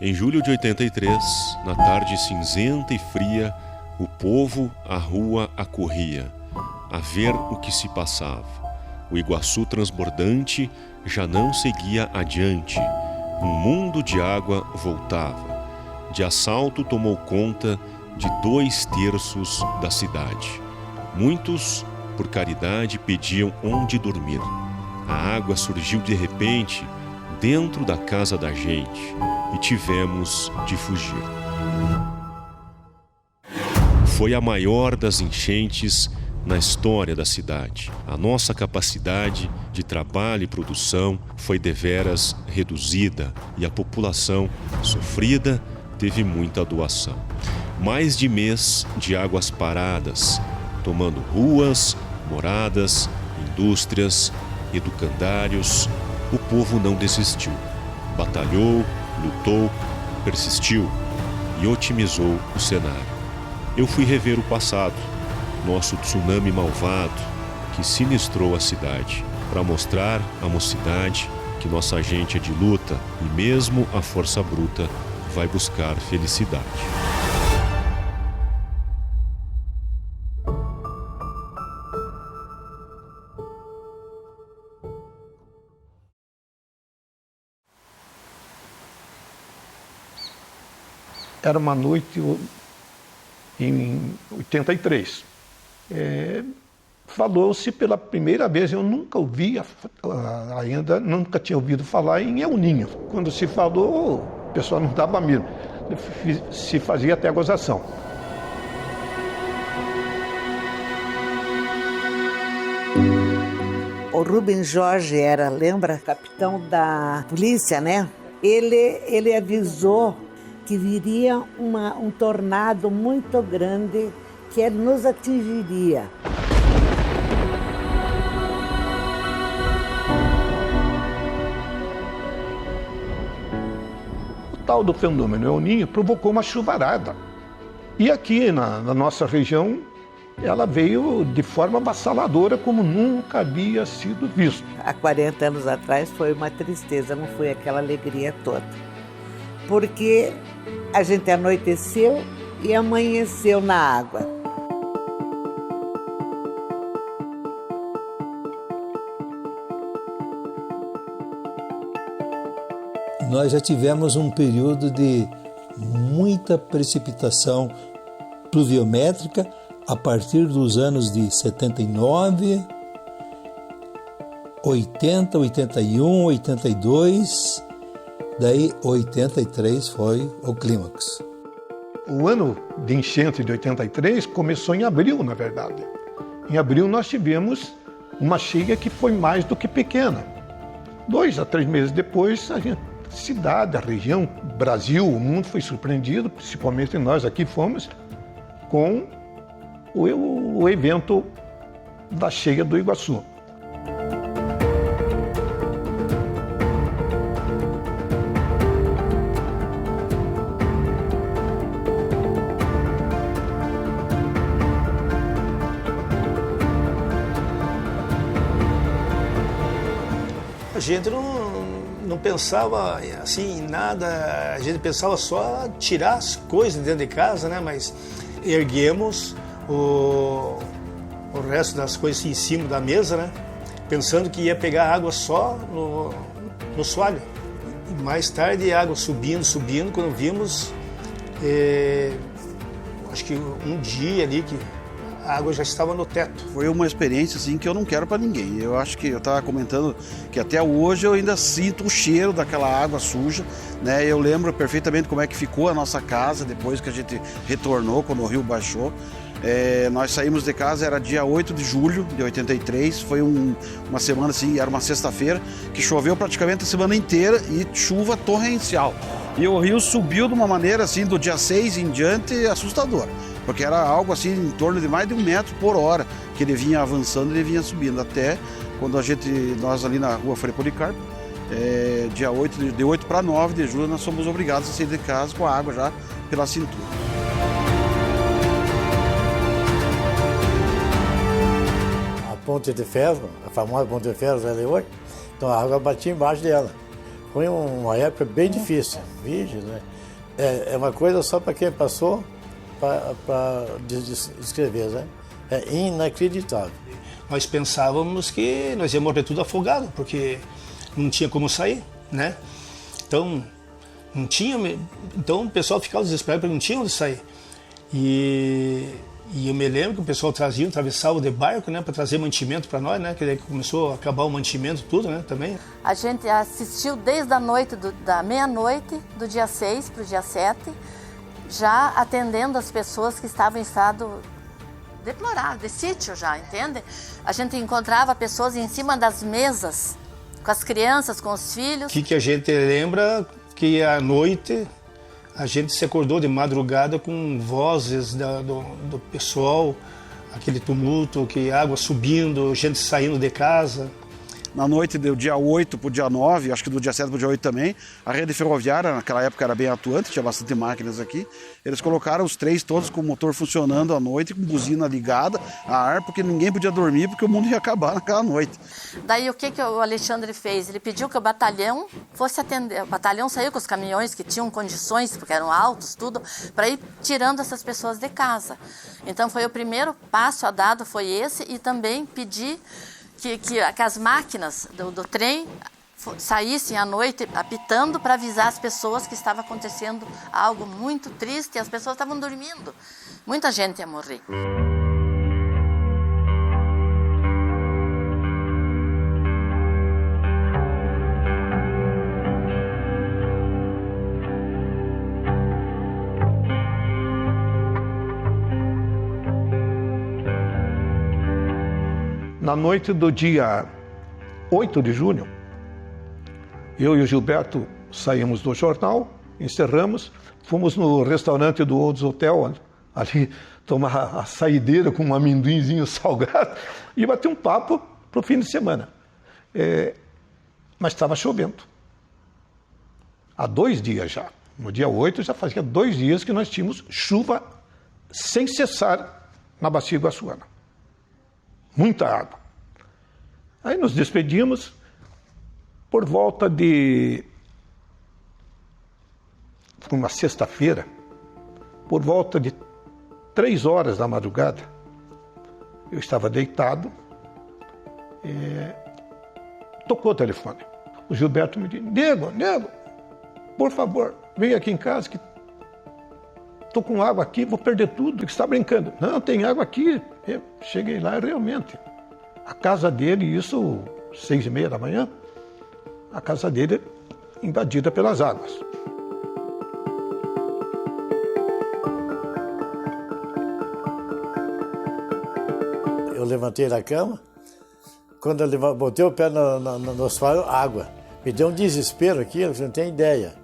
Em julho de 83, na tarde cinzenta e fria, o povo à rua acorria, a ver o que se passava. O Iguaçu transbordante já não seguia adiante. Um mundo de água voltava. De assalto tomou conta de 2/3 da cidade. Muitos, por caridade, pediam onde dormir. A água surgiu de repente dentro da casa da gente e tivemos de fugir. Foi a maior das enchentes na história da cidade. A nossa capacidade de trabalho e produção foi deveras reduzida e a população sofrida teve muita doação. Mais de mês de águas paradas, tomando ruas, moradas, indústrias, educandários. O povo não desistiu. Batalhou, lutou, persistiu e otimizou o cenário. Eu fui rever o passado, nosso tsunami malvado que sinistrou a cidade, para mostrar à mocidade que nossa gente é de luta e mesmo a força bruta vai buscar felicidade. Era uma noite em 83. Falou-se pela primeira vez, eu nunca ouvi ainda, nunca tinha ouvido falar em El Niño. Quando se falou, o pessoal não dava medo, se fazia até gozação. O Rubens Jorge lembra, capitão da polícia, né? Ele avisou que viria um tornado muito grande que nos atingiria. O tal do fenômeno El Niño provocou uma chuvarada. E aqui na nossa região, ela veio de forma avassaladora como nunca havia sido visto. Há 40 anos atrás foi uma tristeza, não foi aquela alegria toda. Porque a gente anoiteceu e amanheceu na água. Nós já tivemos um período de muita precipitação pluviométrica a partir dos anos de 79, 80, 81, 82, daí 83 foi o clímax. O ano de enchente de 83 começou em abril, na verdade. Em abril nós tivemos uma cheia que foi mais do que pequena. 2 a 3 meses depois, a cidade, a região, Brasil, o mundo foi surpreendido, principalmente nós aqui fomos, com o evento da cheia do Iguaçu. A gente não pensava assim em nada, a gente pensava só tirar as coisas de dentro de casa, né? Mas erguemos o resto das coisas em cima da mesa, né? Pensando que ia pegar água só no soalho. E mais tarde a água subindo, quando vimos, acho que um dia ali que a água já estava no teto. Foi uma experiência assim que eu não quero para ninguém. Eu acho que eu estava comentando que até hoje eu ainda sinto o cheiro daquela água suja, né? Eu lembro perfeitamente como é que ficou a nossa casa depois que a gente retornou, quando o rio baixou. Nós saímos de casa, era dia 8 de julho de 83, foi uma semana assim, era uma sexta-feira, que choveu praticamente a semana inteira e chuva torrencial. E o rio subiu de uma maneira assim, do dia 6 em diante, assustadora. Porque era algo assim, em torno de mais de 1 metro por hora, que ele vinha avançando, ele vinha subindo, até quando nós ali na rua Frei Policarpo, dia 8, de 8 para 9 de julho, nós somos obrigados a sair de casa com a água já pela cintura. A ponte de ferro, a famosa ponte de ferro 08, então a água batia embaixo dela. Foi uma época bem difícil, vídeo, né? É uma coisa só para quem passou para descrever, né? É inacreditável. Nós pensávamos que nós íamos morrer tudo afogado, porque não tinha como sair, né? Então, então o pessoal ficava desesperado porque não tinha onde sair. E eu me lembro que o pessoal atravessava de barco, né, para trazer mantimento para nós, né, que daí começou a acabar o mantimento tudo, né, também. A gente assistiu desde a noite, da meia-noite do dia 6 para o dia 7, já atendendo as pessoas que estavam em estado deplorável, de sítio já, entende? A gente encontrava pessoas em cima das mesas, com as crianças, com os filhos. O que a gente lembra que à noite a gente se acordou de madrugada com vozes do pessoal, aquele tumulto, que água subindo, gente saindo de casa. Na noite do dia 8 para o dia 9, acho que do dia 7 para o dia 8 também, a rede ferroviária, naquela época era bem atuante, tinha bastante máquinas aqui, eles colocaram os trens todos com o motor funcionando à noite, com buzina ligada, a ar, porque ninguém podia dormir, porque o mundo ia acabar naquela noite. Daí o que o Alexandre fez? Ele pediu que o batalhão fosse atender. O batalhão saiu com os caminhões que tinham condições, porque eram altos, tudo, para ir tirando essas pessoas de casa. Então foi o primeiro passo a dado, foi esse, e também pedir que as máquinas do trem saíssem à noite apitando para avisar as pessoas que estava acontecendo algo muito triste e as pessoas estavam dormindo. Muita gente ia morrer. Na noite do dia 8 de junho, eu e o Gilberto saímos do jornal, encerramos, fomos no restaurante do Olds Hotel, ali tomar a saideira com um amendoinzinho salgado e bater um papo para o fim de semana. Mas estava chovendo. Há 2 dias já. No dia 8 já fazia 2 dias que nós tínhamos chuva sem cessar na Bacia Iguaçuana. Muita água. Aí nos despedimos por volta de... Foi uma sexta-feira, por volta de 3 horas da madrugada. Eu estava deitado, tocou o telefone. O Gilberto me disse, Nego, por favor, vem aqui em casa que estou com água aqui, vou perder tudo. Você está brincando? Não, tem água aqui. Eu cheguei lá e realmente, a casa dele, isso 6h30 da manhã, a casa dele invadida pelas águas. Eu levantei da cama, quando eu botei o pé no asfalto, água. Me deu um desespero aqui, você não tem ideia.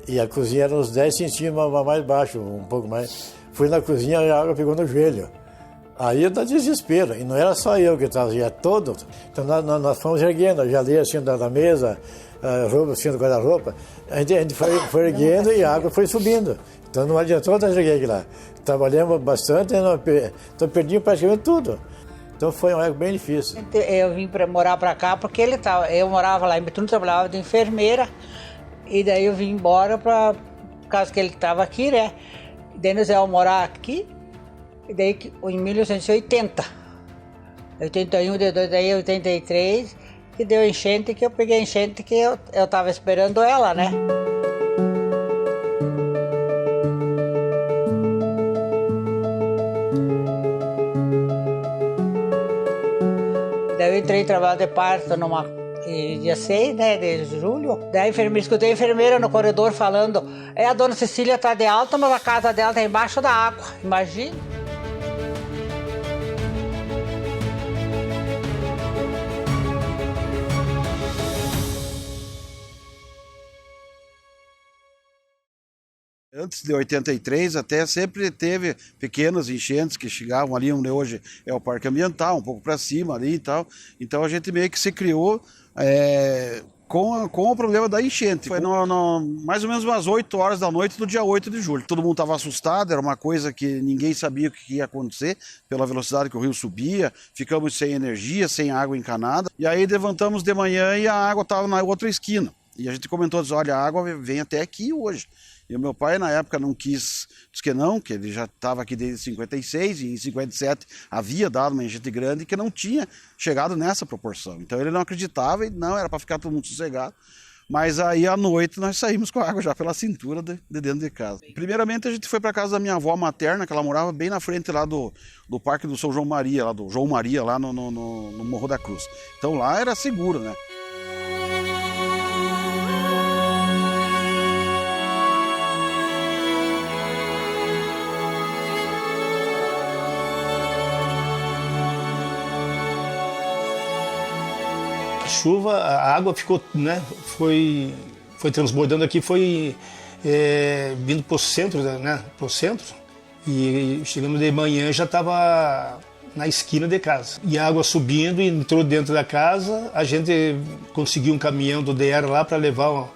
E a cozinha era uns 10 centímetros mais baixo, um pouco mais. Fui na cozinha e a água pegou no joelho. Aí dá desespero. E não era só eu que estava, ia todo. Então nós fomos erguendo, a geladeira assim da mesa, a roupa assim do guarda-roupa. A gente foi erguendo e a água foi subindo. Então não adiantou nós cheguei aqui lá. Trabalhamos bastante, então perdi praticamente tudo. Então foi uma época bem difícil. Eu vim para morar para cá porque eu morava lá em Betuno, trabalhava de enfermeira. E daí eu vim embora por causa que ele estava aqui, né? E daí nós íamos morar aqui, e daí em 1980. 81, daí 83, que deu enchente, que eu peguei enchente, que eu estava esperando ela, né? Daí eu entrei em trabalho de parto dia 6, né, de julho. Daí escutei a enfermeira no corredor falando, a dona Cecília está de alta, mas a casa dela está embaixo da água. Imagina. Antes de 83, até sempre teve pequenas enchentes que chegavam ali, onde hoje é o Parque Ambiental, um pouco para cima ali e tal. Então a gente meio que se criou com o problema da enchente. Foi mais ou menos umas 8 horas da noite do dia 8 de julho. Todo mundo estava assustado, era uma coisa que ninguém sabia o que ia acontecer, pela velocidade que o rio subia, ficamos sem energia, sem água encanada. E aí levantamos de manhã e a água estava na outra esquina. E a gente comentou, diz, olha, a água vem até aqui hoje. E o meu pai, na época, não quis, disse que não, que ele já estava aqui desde 56, e em 57 havia dado uma enchente grande que não tinha chegado nessa proporção. Então ele não acreditava e não, era para ficar todo mundo sossegado. Mas aí à noite nós saímos com a água já pela cintura de dentro de casa. Primeiramente a gente foi para casa da minha avó materna, que ela morava bem na frente lá do Parque do São João Maria, lá do João Maria, lá no Morro da Cruz. Então lá era seguro, né? Chuva, a água ficou, né, foi transbordando aqui, foi vindo para o centro, né, pro centro, e chegando de manhã já estava na esquina de casa. E a água subindo, entrou dentro da casa, a gente conseguiu um caminhão do DR lá para levar,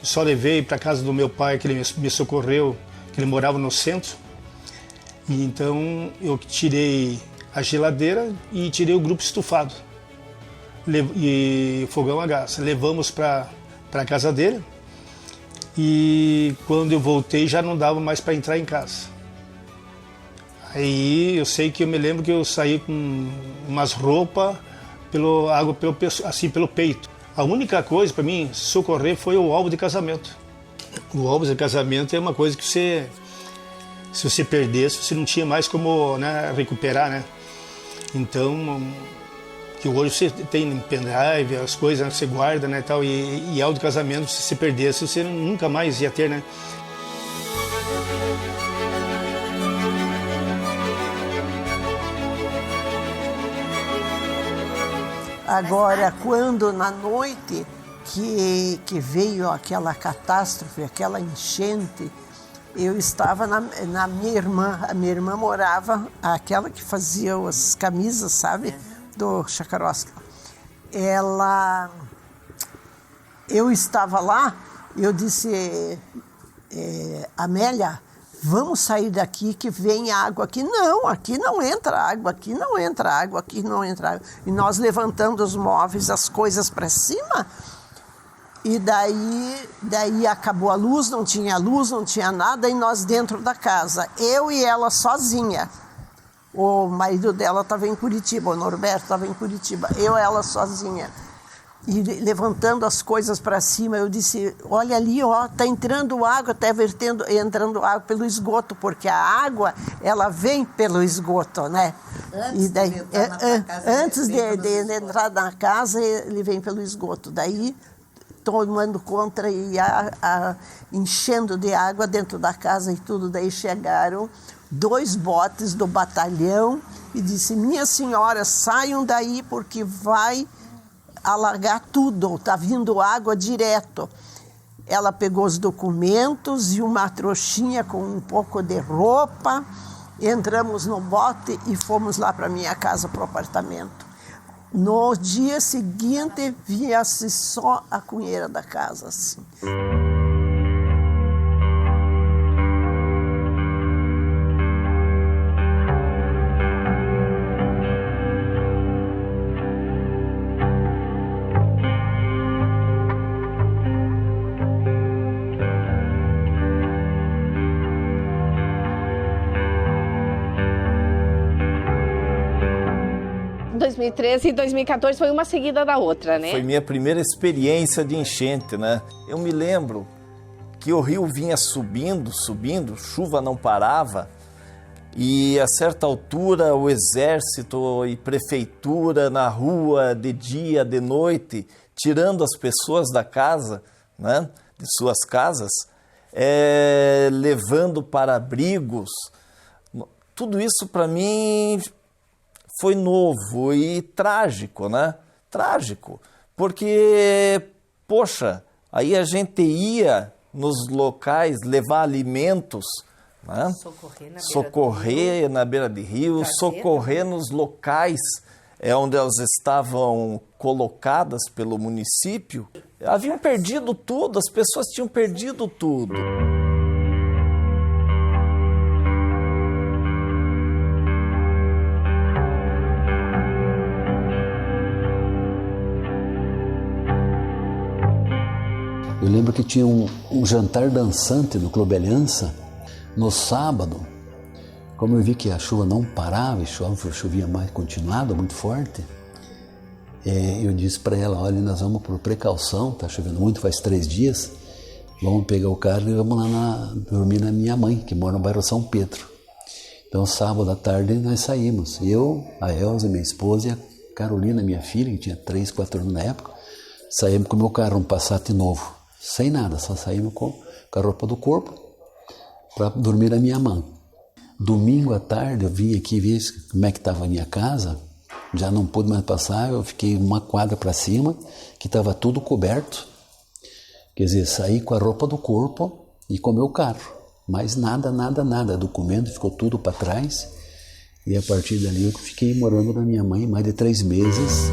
só levei para casa do meu pai, que ele me socorreu, que ele morava no centro. E então eu tirei a geladeira e tirei o grupo estufado. E fogão a gás. Levamos para a casa dele e quando eu voltei já não dava mais para entrar em casa. Aí eu sei que eu me lembro que eu saí com umas roupas, água pelo peito. A única coisa para mim socorrer foi o álbum de casamento. O álbum de casamento é uma coisa que se você perdesse, você não tinha mais como, né, recuperar, né? Então, que hoje você tem pendrive, as coisas, né, que você guarda, né, tal, e álbum de casamento, se você perdesse, você nunca mais ia ter, né? Agora, quando na noite que veio aquela catástrofe, aquela enchente, eu estava na minha irmã. A minha irmã morava, aquela que fazia as camisas, sabe? Do Chacarosca. Eu estava lá, eu disse, Amélia, vamos sair daqui que vem água aqui. Não, aqui não entra água, aqui não entra água, aqui não entra água. E nós levantando os móveis, as coisas para cima, e daí acabou a luz, não tinha nada, e nós dentro da casa, eu e ela sozinha. O marido dela estava em Curitiba, o Norberto estava em Curitiba, eu e ela sozinha. E levantando as coisas para cima, eu disse, olha ali, ó, tá entrando água, tá entrando água pelo esgoto, porque a água, ela vem pelo esgoto, né? Antes de entrar na casa, ele vem pelo esgoto. Daí, tomando conta e enchendo de água dentro da casa e tudo, daí chegaram 2 botes do batalhão e disse, minha senhora, saiam daí porque vai alagar tudo, está vindo água direto. Ela pegou os documentos e uma trouxinha com um pouco de roupa, entramos no bote e fomos lá para minha casa, para o apartamento. No dia seguinte, via-se só a cunheira da casa, assim. Em 2013 e 2014 foi uma seguida da outra, né? Foi minha primeira experiência de enchente, né? Eu me lembro que o rio vinha subindo, chuva não parava, e a certa altura o exército e prefeitura na rua de dia, de noite, tirando as pessoas da casa, né? De suas casas, levando para abrigos. Tudo isso para mim foi novo e trágico, né? Trágico, porque, poxa, aí a gente ia nos locais levar alimentos, né? Socorrer na beira de rio, socorrer nos locais onde elas estavam colocadas pelo município. Haviam perdido tudo, as pessoas tinham perdido tudo. Eu lembro que tinha um jantar dançante no Clube Aliança, no sábado. Como eu vi que a chuva não parava, e chovia mais continuado, muito forte, eu disse para ela, olha, nós vamos por precaução, está chovendo muito, faz 3 dias, vamos pegar o carro e vamos lá dormir na minha mãe, que mora no bairro São Pedro. Então, sábado à tarde, nós saímos. Eu, a Elza, minha esposa, e a Carolina, minha filha, que tinha 3, 4 anos na época, saímos com o meu carro, um Passat novo, sem nada, só saímos com a roupa do corpo para dormir na minha mãe. Domingo à tarde, eu vim aqui ver como é que estava a minha casa, já não pude mais passar, eu fiquei uma quadra para cima, que estava tudo coberto. Quer dizer, saí com a roupa do corpo e com o meu carro. Mas nada, documento, ficou tudo para trás. E a partir dali eu fiquei morando na minha mãe mais de 3 meses.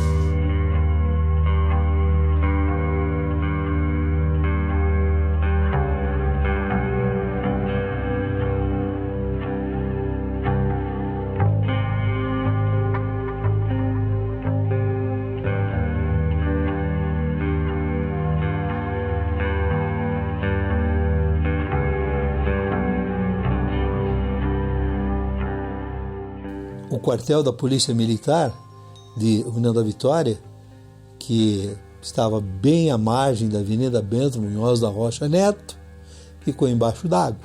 O quartel da Polícia Militar de União da Vitória, que estava bem à margem da Avenida Bento Munhoz da Rocha Neto, ficou embaixo d'água.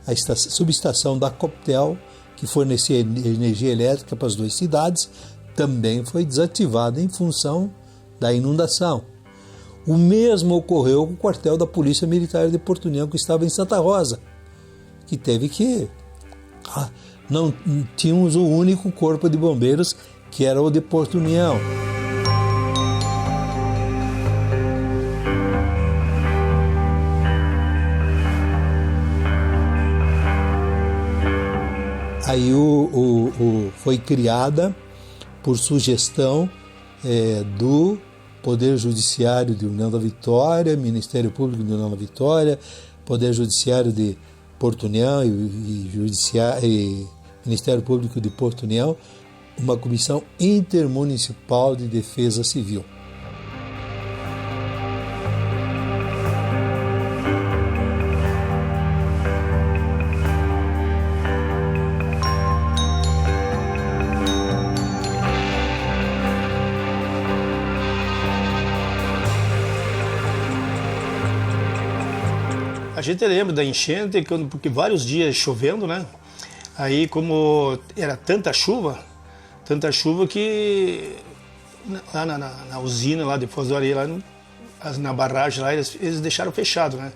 A subestação da Coptel, que fornecia energia elétrica para as 2 cidades, também foi desativada em função da inundação. O mesmo ocorreu com o quartel da Polícia Militar de Porto União, que estava em Santa Rosa, que teve que... Não tínhamos o único corpo de bombeiros, que era o de Porto União. Aí foi criada, por sugestão do Poder Judiciário de União da Vitória, Ministério Público de União da Vitória, Poder Judiciário de Porto União e Ministério Público de Porto União, uma comissão intermunicipal de defesa civil. A gente lembra da enchente, porque vários dias chovendo, né? Aí, como era tanta chuva que lá na usina, lá de Foz do Areia, lá na barragem, lá, eles deixaram fechado, né?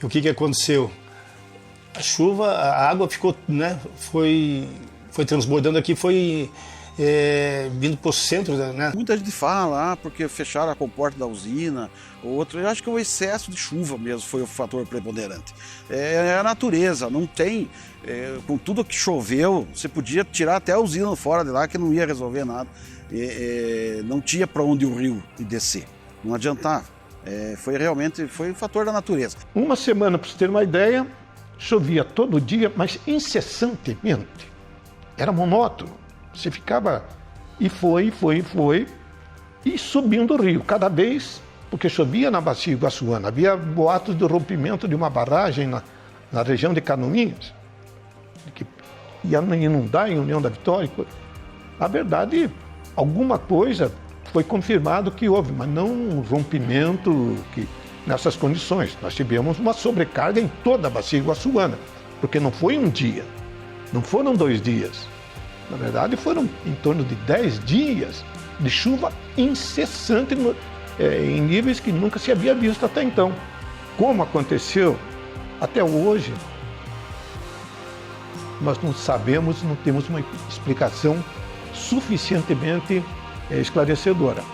E o que aconteceu? A água ficou, né? Foi transbordando aqui, foi vindo para o centro, né? Muita gente fala, porque fecharam a comporta da usina, outro. Eu acho que o excesso de chuva mesmo foi o fator preponderante. É a natureza, não tem... com tudo que choveu, você podia tirar até a usina fora de lá, que não ia resolver nada. Não tinha para onde o rio descer, não adiantava. Foi o fator da natureza. Uma semana, para você ter uma ideia, chovia todo dia, mas incessantemente. Era monótono. Você ficava... E foi, e subindo o rio, cada vez, porque chovia na bacia iguaçuana. Havia boatos de rompimento de uma barragem na região de Canoinhas, que ia inundar em União da Vitória. Na verdade, alguma coisa foi confirmado que houve, mas não um rompimento nessas condições. Nós tivemos uma sobrecarga em toda a bacia iguaçuana, porque não foi um dia, não foram 2 dias. Na verdade, foram em torno de 10 dias de chuva incessante em níveis que nunca se havia visto até então. Como aconteceu até hoje, nós não sabemos, não temos uma explicação suficientemente esclarecedora.